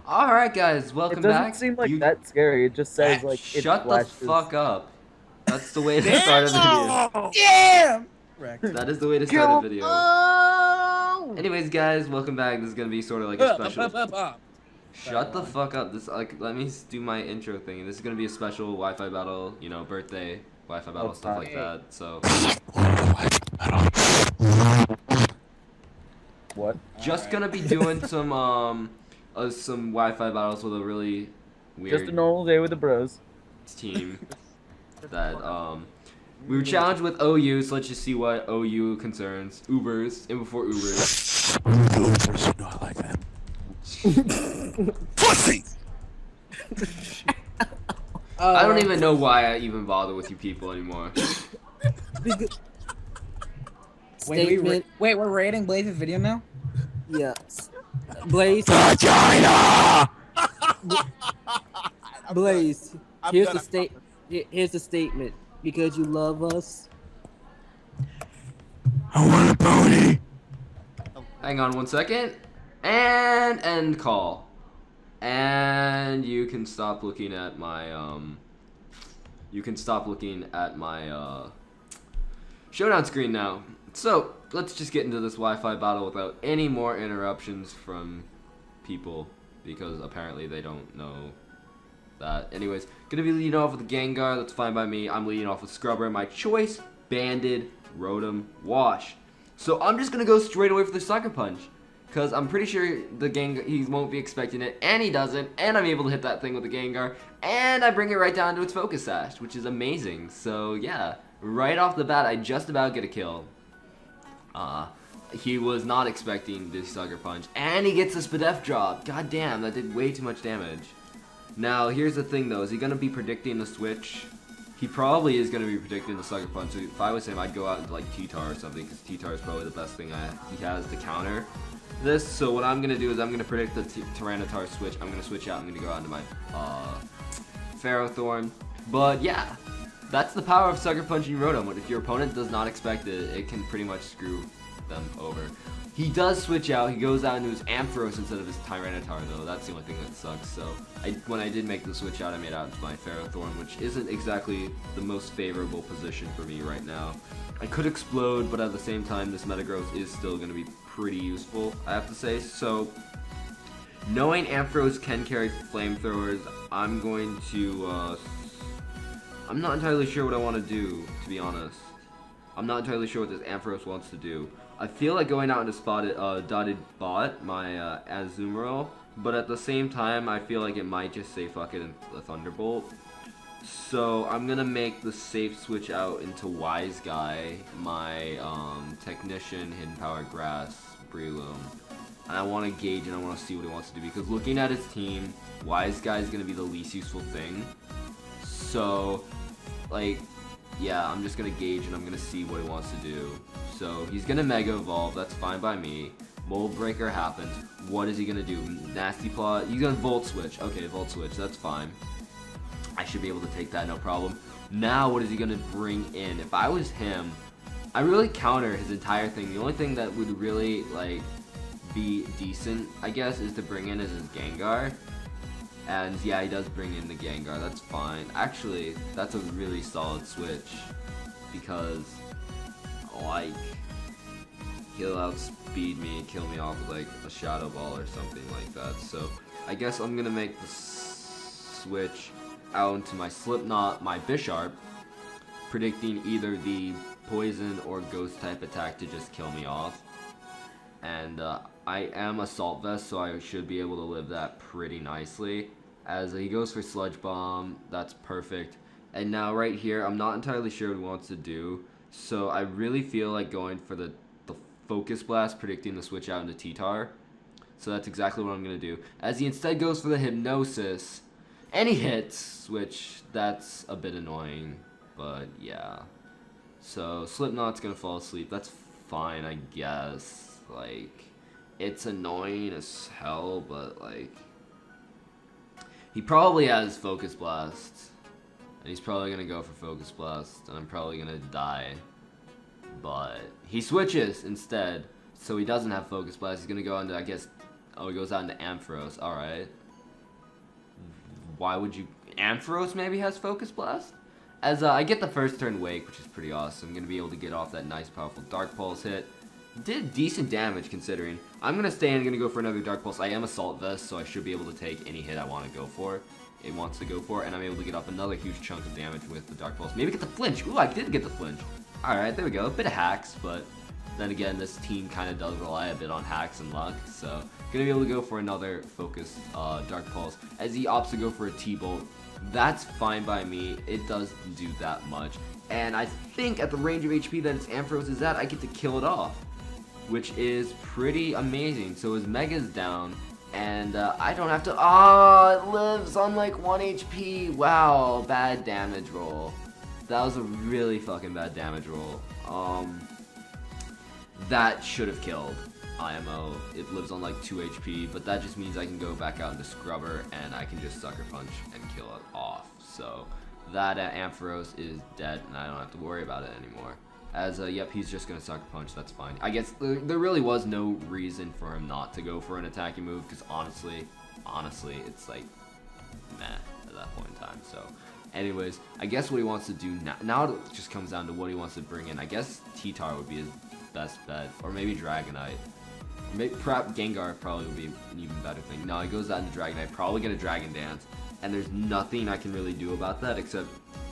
Alright guys, welcome It doesn't back. seem like that scary. It just says like it Shut the flashes. fuck up. That's the way to start a video. Damn! Wrecked. That is the way to start a video. Anyways guys, welcome back. This is gonna be sort of like a special... Shut the fuck up. This let me do my intro thing. This is gonna be a special Wi-Fi battle, you know, birthday Wi-Fi battle, stuff like that. So What? just gonna be doing some Wi-Fi battles with a really weird Just a normal day with the bros. team that we were challenged with OU, so let's just see what OU concerns. Ubers, and before Ubers. Ubers are not like that. Pussy! I don't even know why I even bother with you people anymore. Statement. Wait, we're rating Blaze's video now? Yes. Blaze. Vagina! Blaze. Here's the statement. Because you love us. I want a pony! Hang on one second. And end call. And you can stop looking at my showdown screen now. So let's just get into this Wi-Fi battle without any more interruptions from people, because apparently they don't know that. Anyways, gonna be leading off with the Gengar. That's fine by me. I'm leading off with Scrubber. My choice, Banded Rotom-Wash. So I'm just gonna go straight away for the Sucker Punch, because I'm pretty sure the Gengar, he won't be expecting it, and he doesn't, and I'm able to hit that thing with the Gengar, and I bring it right down to its Focus Sash, which is amazing. So yeah, right off the bat, I just about get a kill. He was not expecting this Sucker Punch, and he gets a Spadef drop. God damn, that did way too much damage. Now, here's the thing though, is he gonna be predicting the switch? He probably is gonna be predicting the Sucker Punch, so if I was him, I'd go out into like T-Tar or something, because T-Tar is probably the best thing he has to counter this. So what I'm gonna do is I'm gonna predict the Tyranitar switch. I'm gonna switch out. I'm gonna go out into my Ferrothorn. But yeah, that's the power of Sucker Punching Rotom. If your opponent does not expect it, it can pretty much screw them over. He does switch out. He goes out into his Ampharos instead of his Tyranitar, though. That's the only thing that sucks. So when I did make the switch out, I made out into my Ferrothorn, which isn't exactly the most favorable position for me right now. I could explode, but at the same time, this Metagross is still going to be pretty useful, I have to say. So knowing Ampharos can carry flamethrowers, I'm going to I'm not entirely sure what I want to do, to be honest. I'm not entirely sure what this Ampharos wants to do. I feel like going out into DottedBoot, my Azumarill, but at the same time, I feel like it might just say fuck it and the Thunderbolt. So I'm gonna make the safe switch out into Wise Guy, my Technician, Hidden Power Grass, Breloom. And I want to gauge and I want to see what he wants to do, because looking at his team, Wise Guy is gonna be the least useful thing. So, like, yeah, I'm just gonna gauge and I'm gonna see what he wants to do. So he's gonna Mega Evolve. That's fine by me. Mold Breaker happens. What is he gonna do? Nasty Claw. He's gonna Volt Switch. Okay, Volt Switch. That's fine. I should be able to take that, no problem. Now, what is he gonna bring in? If I was him, I really counter his entire thing. The only thing that would really like be decent, I guess, is to bring in is his Gengar. And yeah, he does bring in the Gengar. That's fine. Actually, that's a really solid switch, because like he'll outspeed me and kill me off with like a Shadow Ball or something like that. So I guess I'm gonna make the switch out into my Slipknot, my Bisharp, predicting either the poison or ghost type attack to just kill me off. And I am Assault Vest, so I should be able to live that pretty nicely. As he goes for Sludge Bomb, that's perfect. And now right here, I'm not entirely sure what he wants to do, so I really feel like going for the Focus Blast, predicting the switch out into T-Tar. So that's exactly what I'm going to do. As he instead goes for the Hypnosis, and he hits, which that's a bit annoying, but yeah. So Slipknot's going to fall asleep. That's fine, I guess. Like, it's annoying as hell, but like, he probably has Focus Blast. And he's probably going to go for Focus Blast, and I'm probably going to die. But he switches instead, so he doesn't have Focus Blast. He's going to go into, I guess, oh, he goes out into Ampharos. Alright. why would you... Ampharos maybe has Focus Blast? As I get the first turn Wake, which is pretty awesome. I'm going to be able to get off that nice, powerful Dark Pulse hit. Did decent damage considering. I'm going to stay and going to go for another Dark Pulse. I am Assault Vest, so I should be able to take any hit I want to go for. It wants to go for, and I'm able to get off another huge chunk of damage with the Dark Pulse. Maybe get the flinch. Ooh, I did get the flinch. Alright, there we go. A bit of hacks, but then again, this team kind of does rely a bit on hacks and luck, so gonna be able to go for another focus Dark Pulse. As he opts to go for a T-Bolt, that's fine by me. It doesn't do that much. And I think at the range of HP that its Ampharos is at, I get to kill it off, which is pretty amazing. So his Mega's down, and I don't have to... Oh, it lives on like 1 HP. Wow, bad damage roll. That was a really fucking bad damage roll. That should have killed IMO. It lives on like 2 HP, but that just means I can go back out into Scrubber and I can just Sucker Punch and kill it off. So that Ampharos is dead and I don't have to worry about it anymore. As, yep, he's just gonna Sucker Punch, that's fine. I guess there really was no reason for him not to go for an attacking move, because honestly, it's like, meh at that point in time, so. Anyways, I guess what he wants to do now it just comes down to what he wants to bring in. I guess T-Tar would be his best bet, or maybe Dragonite. Maybe, Gengar probably would be an even better thing. No, he goes out into Dragonite, probably get a Dragon Dance, and there's nothing I can really do about that except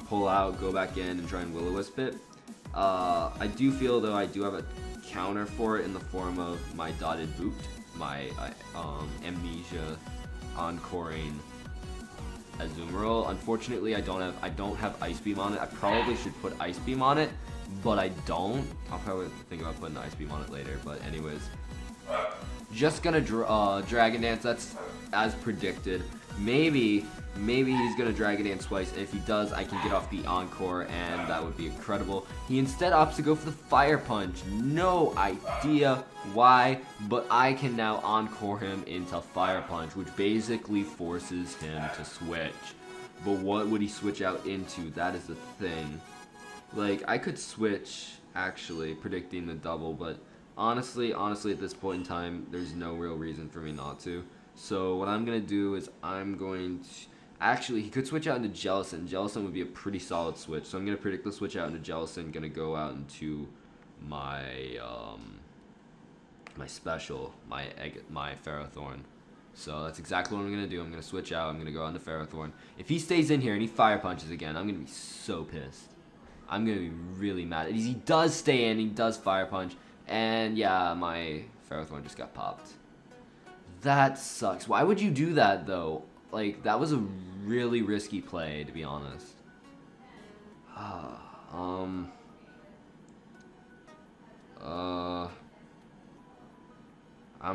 pull out, go back in, and try and Will-O-Wisp it. I do feel though I do have a counter for it in the form of my DottedBoot, my Amnesia, Encoring Azumarill. Unfortunately, I don't have Ice Beam on it. I probably should put Ice Beam on it, but I don't. I'll probably think about putting Ice Beam on it later. But anyways, just gonna Dragon Dance. That's as predicted. Maybe he's gonna Dragon Dance twice, and if he does, I can get off the Encore, and that would be incredible. He instead opts to go for the Fire Punch. No idea why, but I can now Encore him into Fire Punch, which basically forces him to switch. But what would he switch out into? That is the thing. Like, I could switch, actually, predicting the double, but honestly, at this point in time, there's no real reason for me not to. So what I'm going to do is I'm going to... Actually, he could switch out into Jellicent. Jellicent would be a pretty solid switch. So I'm going to predict the switch out into Jellicent. Going to go out into my my special, my Ferrothorn. So that's exactly what I'm going to do. I'm going to switch out. I'm going to go out into Ferrothorn. If he stays in here and he Fire Punches again, I'm going to be so pissed. I'm going to be really mad. He does stay in. He does Fire Punch. And yeah, my Ferrothorn just got popped. That sucks. Why would you do that, though? Like, that was a really risky play, to be honest. I'm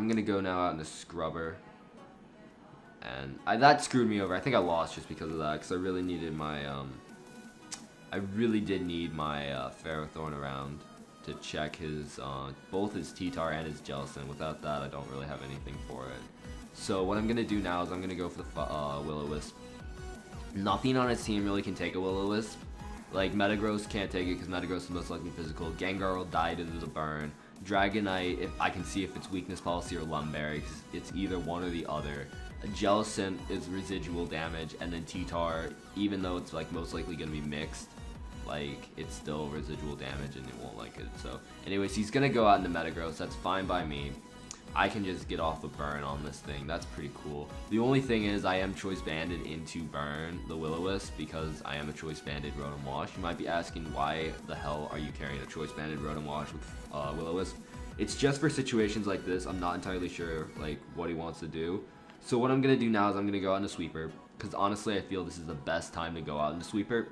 gonna go now out into Scrubber. And that screwed me over. I think I lost just because of that, because I really needed my, I really did need my Ferrothorn around to check his, both his T-Tar and his Jellicent. Without that, I don't really have anything for it. So what I'm going to do now is I'm going to go for the Will-O-Wisp. Nothing on his team really can take a Will-O-Wisp. Like, Metagross can't take it because Metagross is most likely physical. Gengar will die due to the burn. Dragonite, if I can see if it's Weakness Policy or Lumberry, because it's either one or the other. Jellicent is residual damage, and then T-Tar, even though it's like most likely going to be mixed, like, it's still residual damage and it won't like it. So anyways, he's gonna go out into Metagross. That's fine by me. I can just get off a burn on this thing. That's pretty cool. The only thing is I am choice banded into burn the Will-O-Wisp because I am a choice banded Rotom-Wash. You might be asking, why the hell are you carrying a choice banded Rotom-Wash with Will-O-Wisp? It's just for situations like this. I'm not entirely sure like what he wants to do. So what I'm gonna do now is I'm gonna go out into Sweeper, because honestly I feel this is the best time to go out into Sweeper,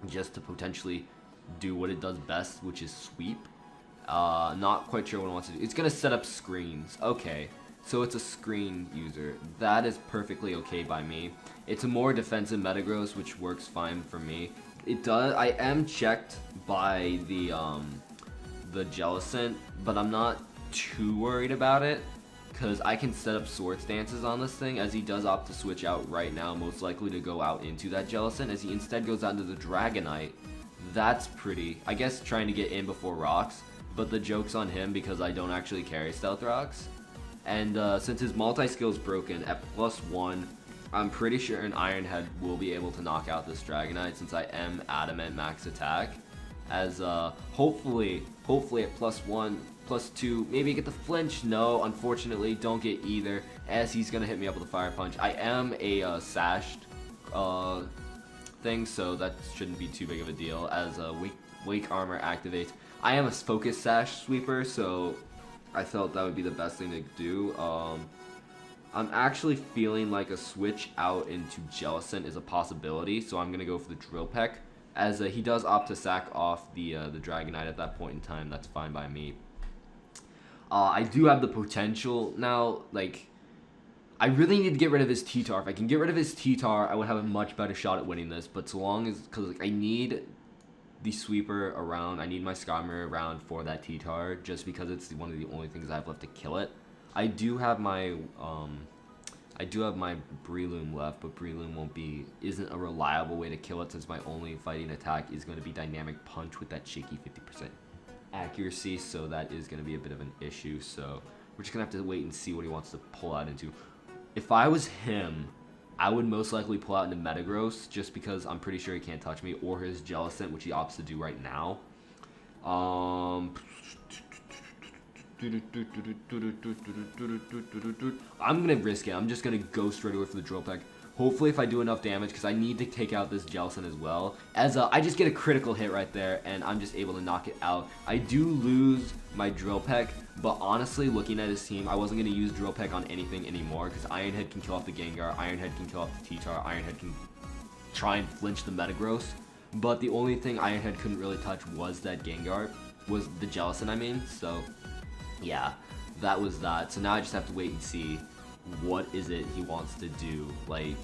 just to potentially do what it does best, which is sweep. Not quite sure what it wants to do. It's gonna set up screens. Okay, so it's a screen user. That is perfectly okay by me. It's a more defensive Metagross, which works fine for me. It does. I am checked by the Jellicent, but I'm not too worried about it, because I can set up Swords Dances on this thing, as he does opt to switch out right now, most likely to go out into that Jellicent, as he instead goes out into the Dragonite. That's pretty, I guess, trying to get in before Rocks, but the joke's on him because I don't actually carry Stealth Rocks. And since his multi-skill is broken, at +1, I'm pretty sure an Iron Head will be able to knock out this Dragonite since I am Adamant max attack. As hopefully at +1, +2, maybe get the flinch. No, unfortunately, don't get either. As he's gonna hit me up with a Fire Punch. I am a sashed thing, so that shouldn't be too big of a deal. As Wake Armor activates, I am a Focus Sash sweeper, so I felt that would be the best thing to do. I'm actually feeling like a switch out into Jellicent is a possibility, so I'm gonna go for the Drill Peck. As he does opt to sack off the Dragonite at that point in time, that's fine by me. I do have the potential now, like, I really need to get rid of his T-Tar. If I can get rid of his T-Tar, I would have a much better shot at winning this, but so long as, because like, I need the Sweeper around, I need my Skarmory around for that T-Tar, just because it's one of the only things I have left to kill it. I do have my Breloom left, but Breloom isn't a reliable way to kill it since my only fighting attack is going to be Dynamic Punch with that shaky 50% accuracy, so that is going to be a bit of an issue, so we're just going to have to wait and see what he wants to pull out into. If I was him, I would most likely pull out into Metagross, just because I'm pretty sure he can't touch me, or his Jellicent, which he opts to do right now. I'm gonna risk it. I'm just gonna go straight away for the Drill Peck. Hopefully if I do enough damage, because I need to take out this Jellicent as well. As I just get a critical hit right there, and I'm just able to knock it out. I do lose my Drill Peck, but honestly, looking at his team, I wasn't going to use Drill Peck on anything anymore, because Iron Head can kill off the Gengar, Iron Head can kill off the T-Tar, Iron Head can try and flinch the Metagross. But the only thing Iron Head couldn't really touch was that Gengar, was the Jellicent I mean, so yeah, that was that. So now I just have to wait and see what is it he wants to do. Like,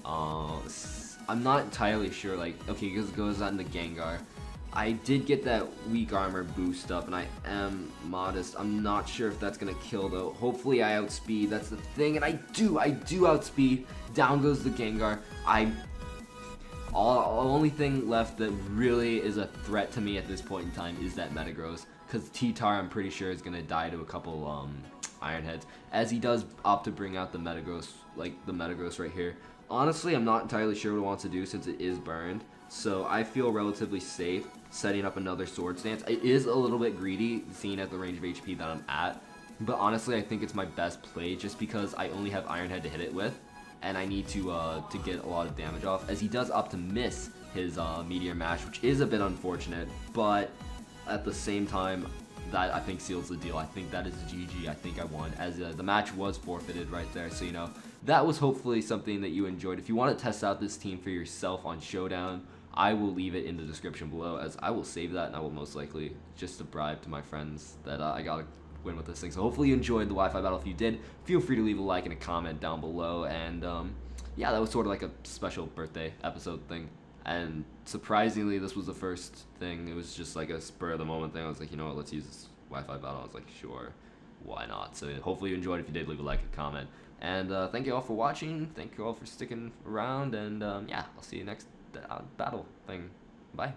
I'm not entirely sure. Like, okay, because it goes on the Gengar. I did get that weak armor boost up, and I am modest. I'm not sure if that's gonna kill though. Hopefully I outspeed. That's the thing, and I do outspeed. Down goes the Gengar. Only thing left that really is a threat to me at this point in time is that Metagross, because T-Tar I'm pretty sure is gonna die to a couple Iron Heads, as he does opt to bring out the Metagross, like the Metagross right here. Honestly, I'm not entirely sure what it wants to do since it is burned, so I feel relatively safe setting up another Swords Dance. It is a little bit greedy, seeing at the range of HP that I'm at, but honestly I think it's my best play just because I only have Iron Head to hit it with, and I need to get a lot of damage off, as he does opt to miss his Meteor Mash, which is a bit unfortunate, but at the same time, that I think seals the deal. I think that is GG. I think I won, as the match was forfeited right there. So, you know, that was hopefully something that you enjoyed. If you want to test out this team for yourself on Showdown, I will leave it in the description below, as I will save that, and I will most likely just a bribe to my friends that I got to win with this thing. So hopefully you enjoyed the Wi-Fi battle. If you did, feel free to leave a like and a comment down below. And yeah, that was sort of like a special birthday episode thing. And surprisingly, this was the first thing. It was just like a spur of the moment thing. I was like, you know what, let's use this Wi-Fi battle. I was like, sure, why not? So hopefully you enjoyed. If you did, leave a like and comment. And thank you all for watching. Thank you all for sticking around. And yeah, I'll see you next battle thing. Bye.